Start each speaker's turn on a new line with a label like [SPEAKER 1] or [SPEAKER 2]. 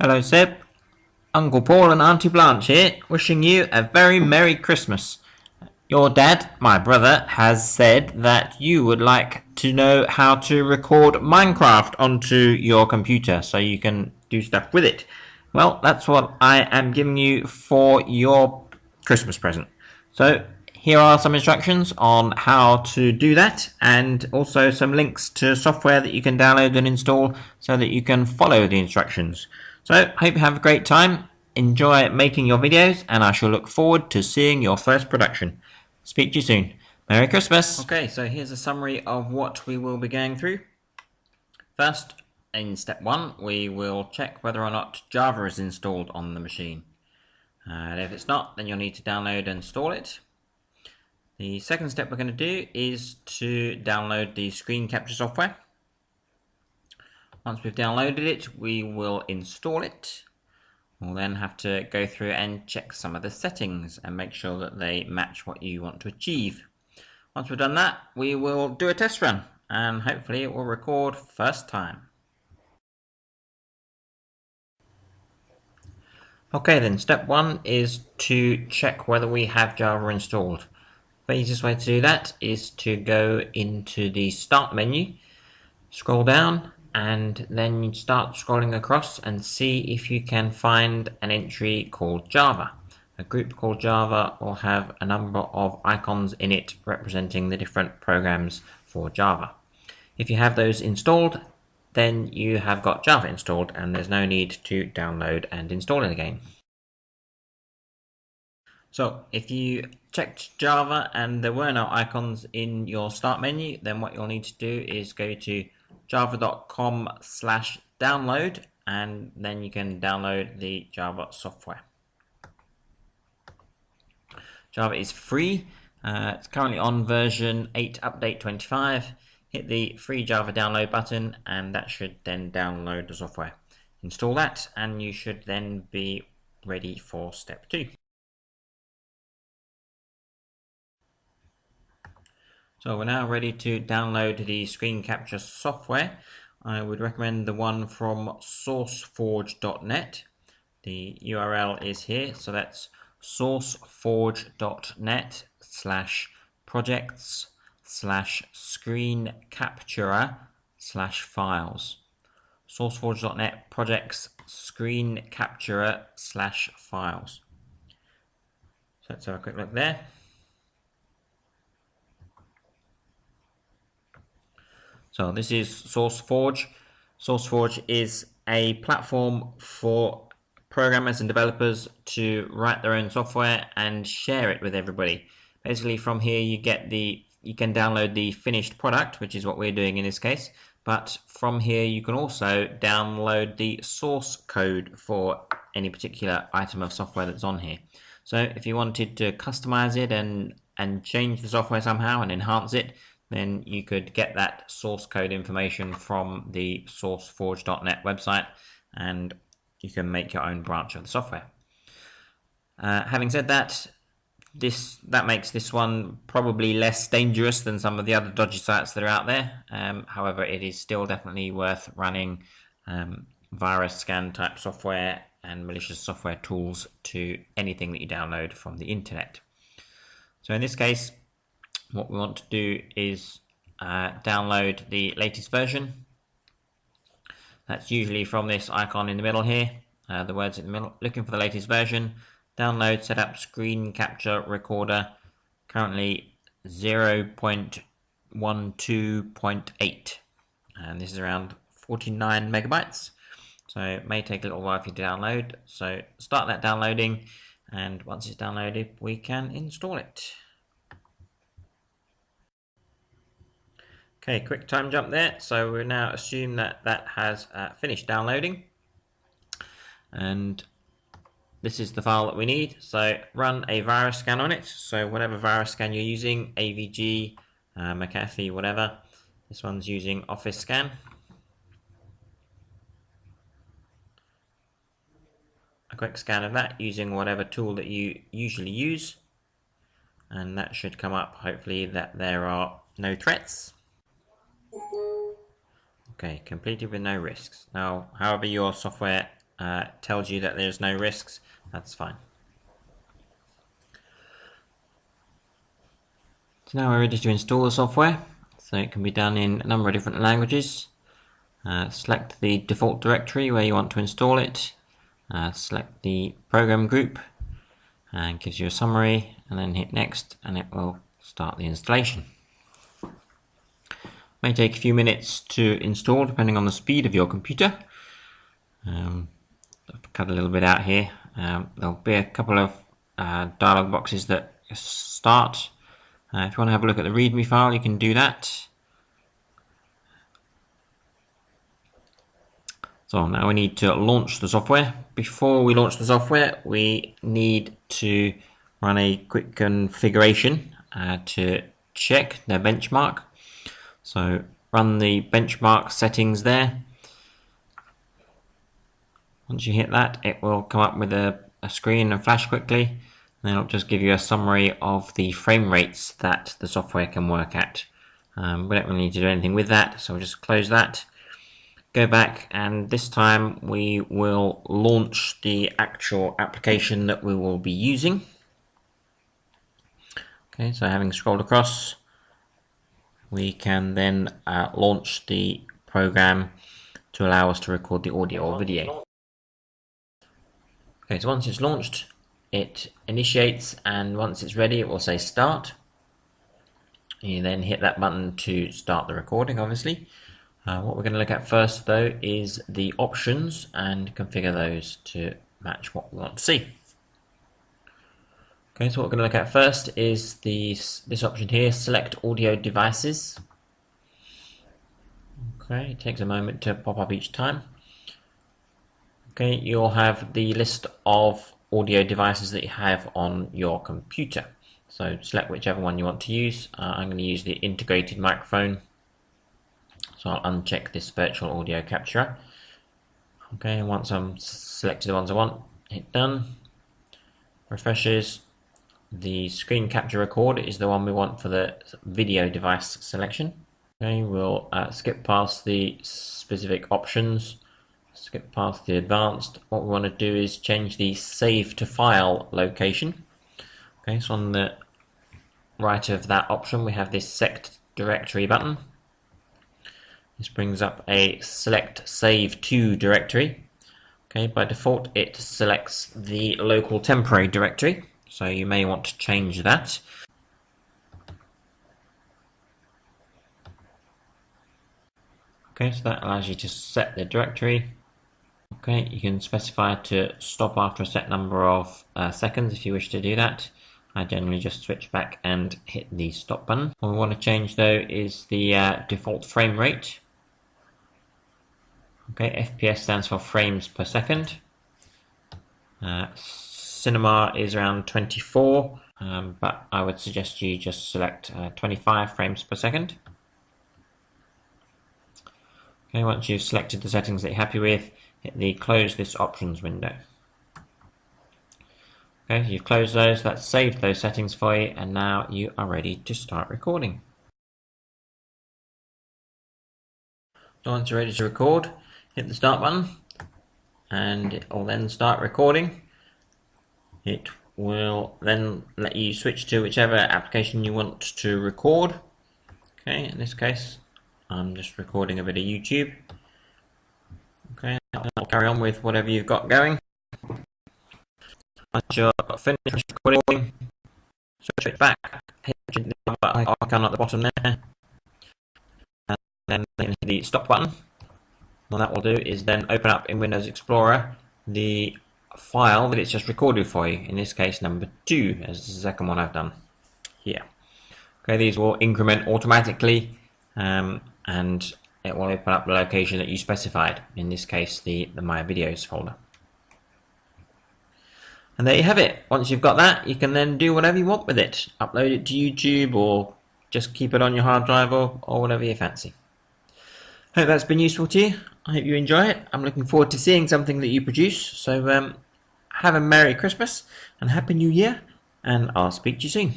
[SPEAKER 1] Hello Seb, Uncle Paul and Auntie Blanche here, wishing you a very Merry Christmas. Your dad, my brother, has said that you would like to know how to record Minecraft onto your computer so you can do stuff with it. Well, that's what I am giving you for your Christmas present. So, here are some instructions on how to do that, and also some links to software that you can download and install so that you can follow the instructions. So, hope you have a great time, enjoy making your videos, and I shall look forward to seeing your first production. Speak to you soon. Merry Christmas! Okay, so here's a summary of what we will be going through. First, in step 1, we will check whether or not Java is installed on the machine. And if it's not, then you'll need to download and install it. The second step we're going to do is to download the screen capture software. Once we've downloaded it, we will install it. We'll then have to go through and check some of the settings and make sure that they match what you want to achieve. Once we've done that, we will do a test run and hopefully it will record first time. Okay then, step 1 is to check whether we have Java installed. The easiest way to do that is to go into the Start menu, scroll down, and then you start scrolling across and see if you can find an entry called Java. A group called Java will have a number of icons in it representing the different programs for Java. If you have those installed, then you have got Java installed and there's no need to download and install it again. So if you checked Java and there were no icons in your Start menu, then what you'll need to do is go to java.com/download and then you can download the Java software. Java is free. It's currently on version 8 update 25. Hit the free Java download button and that should then download the software. Install that and you should then be ready for step 2. So we're now ready to download the screen capture software. I would recommend the one from sourceforge.net. The URL is here, so that's sourceforge.net/projects/screen capturer/files. Sourceforge.net projects screen capturer/files. So let's have a quick look there. So this is SourceForge. SourceForge is a platform for programmers and developers to write their own software and share it with everybody. Basically from here you can download the finished product, which is what we're doing in this case, but from here you can also download the source code for any particular item of software that's on here. So if you wanted to customize it and change the software somehow and enhance it, then you could get that source code information from the sourceforge.net website and you can make your own branch of the software. Having said that, that makes this one probably less dangerous than some of the other dodgy sites that are out there. However, it is still definitely worth running virus scan type software and malicious software tools to anything that you download from the internet. So in this case, what we want to do is download the latest version. That's usually from this icon in the middle here, the words in the middle. Looking for the latest version. Download setup screen capture recorder, currently 0.12.8, and this is around 49 megabytes. So it may take a little while for you to download. So start that downloading, and once it's downloaded, we can install it. Okay, quick time jump there. So we'll now assume that that has finished downloading. And this is the file that we need. So run a virus scan on it. So whatever virus scan you're using, AVG, McAfee, whatever. This one's using Office Scan. A quick scan of that using whatever tool that you usually use. And that should come up, hopefully, that there are no threats. Okay, completed with no risks. Now, however your software tells you that there's no risks, that's fine. So now we're ready to install the software. So it can be done in a number of different languages. Select the default directory where you want to install it. Select the program group and gives you a summary, and then hit next and it will start the installation. May take a few minutes to install depending on the speed of your computer. I've cut a little bit out here. There'll be a couple of dialog boxes that start. If you want to have a look at the README file, you can do that. So now we need to launch the software. Before we launch the software, we need to run a quick configuration to check the benchmark. So run the benchmark settings there. Once you hit that, it will come up with a screen and flash quickly. And then it'll just give you a summary of the frame rates that the software can work at. We don't really need to do anything with that, so we'll just close that. Go back, and this time we will launch the actual application that we will be using. Okay, so having scrolled across, we can then launch the program to allow us to record the audio or video. Okay, so once it's launched, it initiates, and once it's ready, it will say start. You then hit that button to start the recording, obviously. What we're going to look at first, though, is the options and configure those to match what we want to see. Okay, so what we're going to look at first is this option here, select audio devices. Okay, it takes a moment to pop up each time. Okay, you'll have the list of audio devices that you have on your computer. So select whichever one you want to use. I'm going to use the integrated microphone. So I'll uncheck this virtual audio capturer. Okay, and once I'm selected the ones I want, hit done. Refreshes. The screen capture record is the one we want for the video device selection. Okay, we'll skip past the specific options, skip past the advanced. What we want to do is change the save to file location. Okay, so on the right of that option we have this select directory button. This brings up a select save to directory. Okay, by default it selects the local temporary directory, so you may want to change that. Okay, so that allows you to set the directory. Okay, you can specify to stop after a set number of seconds if you wish to do that. I generally just switch back and hit the stop button. What we want to change though is the default frame rate. Okay, FPS stands for frames per second. Cinema is around 24, but I would suggest you just select 25 frames per second. Okay, once you've selected the settings that you're happy with, hit the close this options window. Okay, so you've closed those, that's saved those settings for you, and now you are ready to start recording. So once you're ready to record, hit the start button and it will then start recording. It will then let you switch to whichever application you want to record. Okay, in this case I'm just recording a bit of YouTube. Okay, I'll carry on with whatever you've got going. Once you're finished recording, switch it back, hit the icon at the bottom there, and then hit the stop button. What that will do is then open up in Windows Explorer the file that it's just recorded for you, in this case number 2, as the second one I've done here. Okay, these will increment automatically, and it will open up the location that you specified, in this case the My Videos folder. And there you have it. Once you've got that, you can then do whatever you want with it. Upload it to YouTube, or just keep it on your hard drive, or whatever you fancy. Hope that's been useful to you. I hope you enjoy it. I'm looking forward to seeing something that you produce. So have a Merry Christmas and Happy New Year, and I'll speak to you soon.